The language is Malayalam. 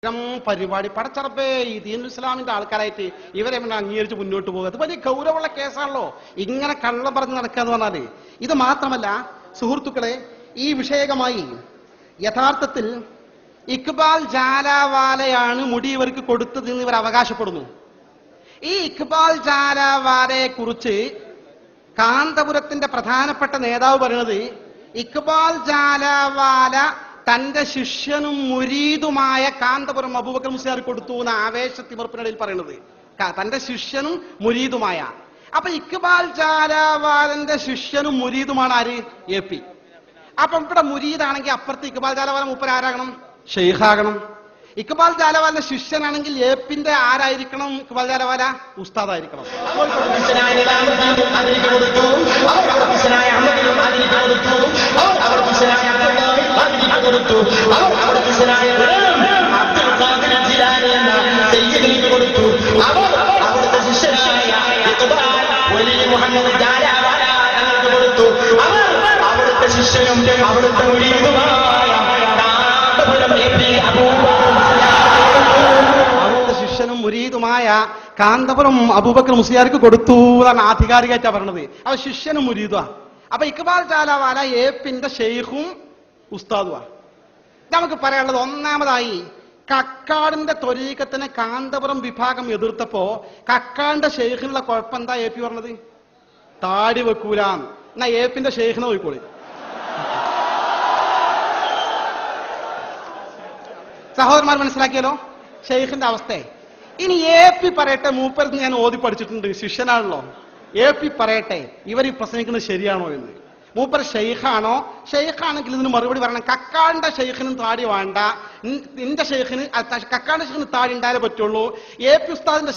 പരിപാടി പടച്ചറപ്പേ ഈ ദീനുൽ ഇസ്ലാമിന്റെ ആൾക്കാരായിട്ട് ഇവരെ അംഗീകരിച്ച് മുന്നോട്ട് പോകുക അത് വലിയ ഗൗരവമുള്ള കേസാണല്ലോ. ഇങ്ങനെ കള്ളം പറഞ്ഞ് നടക്കുക എന്ന് പറഞ്ഞാല് ഇത് മാത്രമല്ല സുഹൃത്തുക്കളെ, ഈ വിഷയകമായി യഥാർത്ഥത്തിൽ ഇക്ബാൽ ജാലാവാലയാണ് മുടി ഇവർക്ക് കൊടുത്തത് എന്ന് ഇവർ അവകാശപ്പെടുന്നു. ഈ ഇക്ബാൽ ജാലാവാലയെ കുറിച്ച് കാന്തപുരത്തിന്റെ പ്രധാനപ്പെട്ട നേതാവ് പറയുന്നത്, ഇക്ബാൽ ജാലാവാല തന്റെ ശിഷ്യനും മുരീദുമായ കാന്തപുരം അബൂബക്കർ മുസ്ലിയാർ കൊടുത്തു എന്ന ആവേശത്തിമർപ്പിനിടയിൽ പറയുന്നത് തന്റെ ശിഷ്യനും മുരീദുമായ. അപ്പൊ ഇക്ബാൽ ജാലാവാലന്റെ ശിഷ്യനും മുരീദുമാണ് ആര്? A P. അപ്പൊ ഇവിടെ മുരീദാണെങ്കിൽ അപ്പുറത്ത് ഇക്ബാൽ ജാലാവാല മൂപ്പർ ആരാകണം? ഷെയ്ഖാകണം. ഇക്ബാൽ ജാലവാലിന്റെ ശിഷ്യനാണെങ്കിൽ ഏപ്പിന്റെ ആരായിരിക്കണം? ഇക്ബാൽ ജാലവാല ഉസ്താദായിരിക്കണം. ശിഷ്യനും അവിടുത്തെ ശിഷ്യനും മുരീദുമായ കാന്തപുരം അബൂബക്കർ മുസ്ലിയാർക്ക് കൊടുത്തു എന്നാണ് ആധികാരികമായിട്ടാ പറഞ്ഞത്. അവ ശിഷ്യനും മുരീദുവാ. അപ്പൊ ഇക്ബാൽ ജാലവാല ഏപ്പിന്റെ ഷെയ്ഖും ഉസ്താദുവാ. നമുക്ക് പറയാനുള്ളത്, ഒന്നാമതായി കക്കാടിന്റെ ത്വരീഖത്തിനെ കാന്തപുരം വിഭാഗം എതിർത്തപ്പോ കക്കാടിന്റെ ഷെയ്ഖിനുള്ള കുഴപ്പം എന്താ എ പി പറഞ്ഞത്? താടി വെക്കൂല. എന്നാ ഏപ്പിന്റെ ഷെയ്ഖിനെ പോയിക്കോളി. സഹോദരന്മാർ മനസ്സിലാക്കിയല്ലോ ഷെയ്ഖിന്റെ അവസ്ഥ. ഇനി എ പി പറയട്ടെ, മൂപ്പരത്ത് ഞാൻ ഓതി പഠിച്ചിട്ടുണ്ട്, ശിഷ്യനാണല്ലോ. എ പി പറയട്ടെ ഇവർ ഈ പ്രസംഗിക്കുന്നത് ശരിയാണോ എന്ന്. മൂപ്പർ ഷെയ്ഖാണോ? ഷെയ്ഖാണെങ്കിൽ ഇതിന് മറുപടി പറയണം. കക്കാടിന്റെ ഷെയ്ഖിനും താടി വേണ്ട, നിന്റെ ഷെയ്ഖിന് കക്കാടിന്റെ ഷെയ്ഖിന് താടി ഉണ്ടായാലേ പറ്റുള്ളൂ. എ പി ഉസ്താദിന്റെ